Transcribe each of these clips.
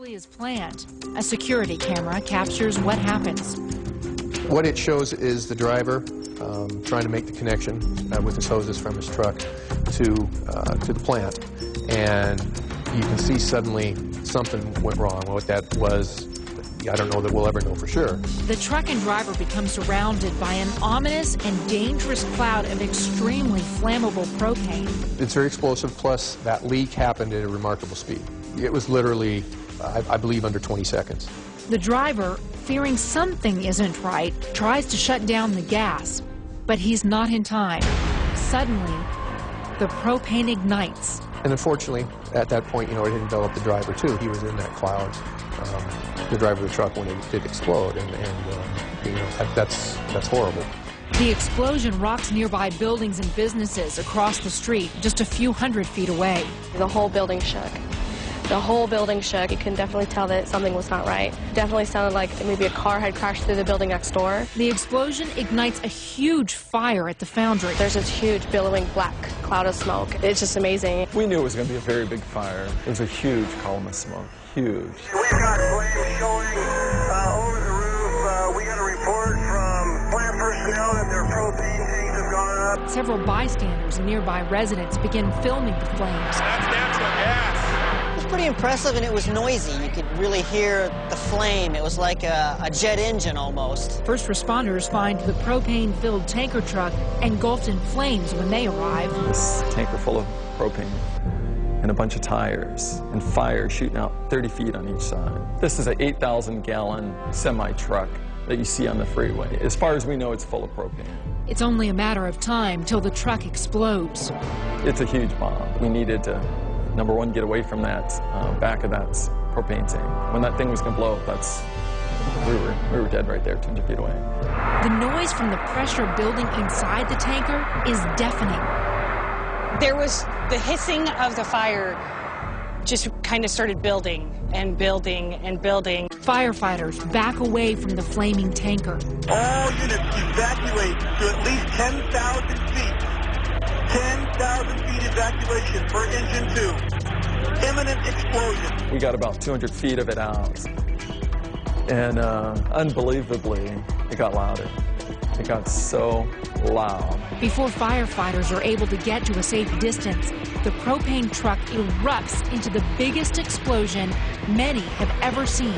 exactly as planned. A security camera captures what happens. What it shows is the driver trying to make the connection with his hoses from his truck to the plant, and you can see suddenly something went wrong. What that was, I don't know that we'll ever know for sure. The truck and driver become surrounded by an ominous and dangerous cloud of extremely flammable propane. It's very explosive, plus that leak happened at a remarkable speed. It was literally, I believe, under 20 seconds. The driver, fearing something isn't right, tries to shut down the gas, but he's not in time. Suddenly, the propane ignites. And unfortunately, at that point, it had enveloped the driver too. He was in that cloud, the driver of the truck, when it did explode, and that's horrible. The explosion rocks nearby buildings and businesses across the street, just a few hundred feet away. The whole building shook. The whole building shook. You can definitely tell that something was not right. Definitely sounded like maybe a car had crashed through the building next door. The explosion ignites a huge fire at the foundry. There's this huge billowing black cloud of smoke. It's just amazing. We knew it was going to be a very big fire. It was a huge column of smoke. Huge. We've got flames showing over the roof. We got a report from plant personnel that their propane tanks have gone up. Several bystanders and nearby residents begin filming the flames. That's natural gas. It was pretty impressive, and it was noisy. You could really hear the flame. It was like a jet engine almost. First responders find the propane-filled tanker truck engulfed in flames when they arrive. This tanker full of propane and a bunch of tires and fire shooting out 30 feet on each side. This is an 8,000-gallon semi-truck that you see on the freeway. As far as we know, it's full of propane. It's only a matter of time till the truck explodes. It's a huge bomb. We needed to, number one, get away from that back of that propane tank. When that thing was going to blow up, we were dead right there, 200 feet away. The noise from the pressure building inside the tanker is deafening. There was the hissing of the fire just kind of started building and building and building. Firefighters back away from the flaming tanker. All units evacuate to at least 10,000 feet. 10,000 feet evacuation for engine 2. Imminent explosion. We got about 200 feet of it out. And unbelievably, it got louder. It got so loud. Before firefighters are able to get to a safe distance, the propane truck erupts into the biggest explosion many have ever seen.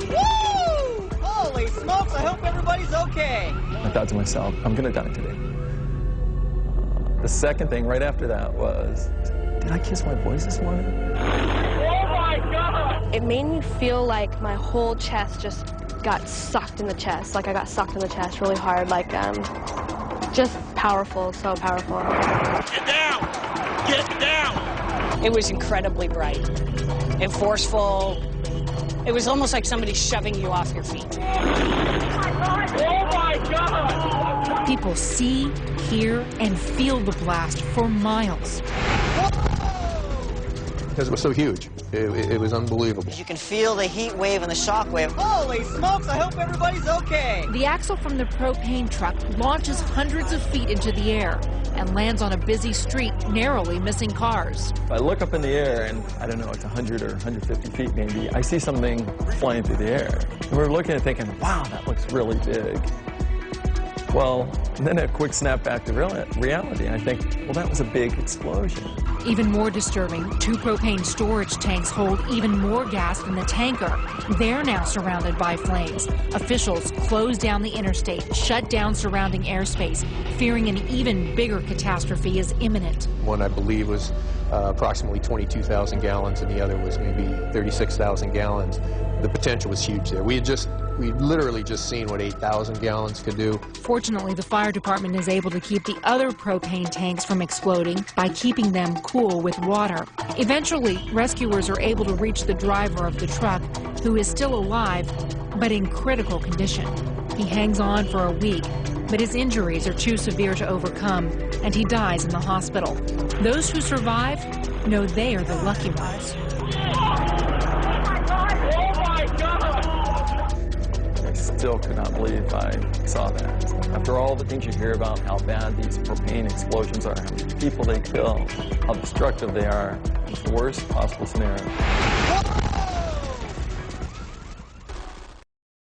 Woo! Holy smokes, I hope everybody's okay. I thought to myself, I'm going to die today. The second thing right after that was, did I kiss my boys this morning? Oh my God! It made me feel like my whole chest just got sucked in the chest. Like I got sucked in the chest really hard. Like, just powerful, so powerful. Get down! Get down! It was incredibly bright and forceful. It was almost like somebody shoving you off your feet. Oh my God! People see, hear, and feel the blast for miles. Because it was so huge. It was unbelievable. You can feel the heat wave and the shock wave. Holy smokes, I hope everybody's okay. The axle from the propane truck launches hundreds of feet into the air and lands on a busy street, narrowly missing cars. I look up in the air, and I don't know, it's 100 or 150 feet maybe. I see something flying through the air. And we're looking and thinking, wow, that looks really big. Well, then a quick snap back to reality, and I think, well, that was a big explosion. Even more disturbing, 2 propane storage tanks hold even more gas than the tanker. They're now surrounded by flames. Officials close down the interstate, shut down surrounding airspace, fearing an even bigger catastrophe is imminent. One, I believe, was approximately 22,000 gallons, and the other was maybe 36,000 gallons. The potential was huge there. We'd literally just seen what 8,000 gallons could do. Fortunately, the fire department is able to keep the other propane tanks from exploding by keeping them cool with water. Eventually, rescuers are able to reach the driver of the truck, who is still alive, but in critical condition. He hangs on for a week, but his injuries are too severe to overcome, and he dies in the hospital. Those who survive know they are the lucky ones. still could not believe I saw that. After all the things you hear about how bad these propane explosions are, how many people they kill, how destructive they are, it's the worst possible scenario.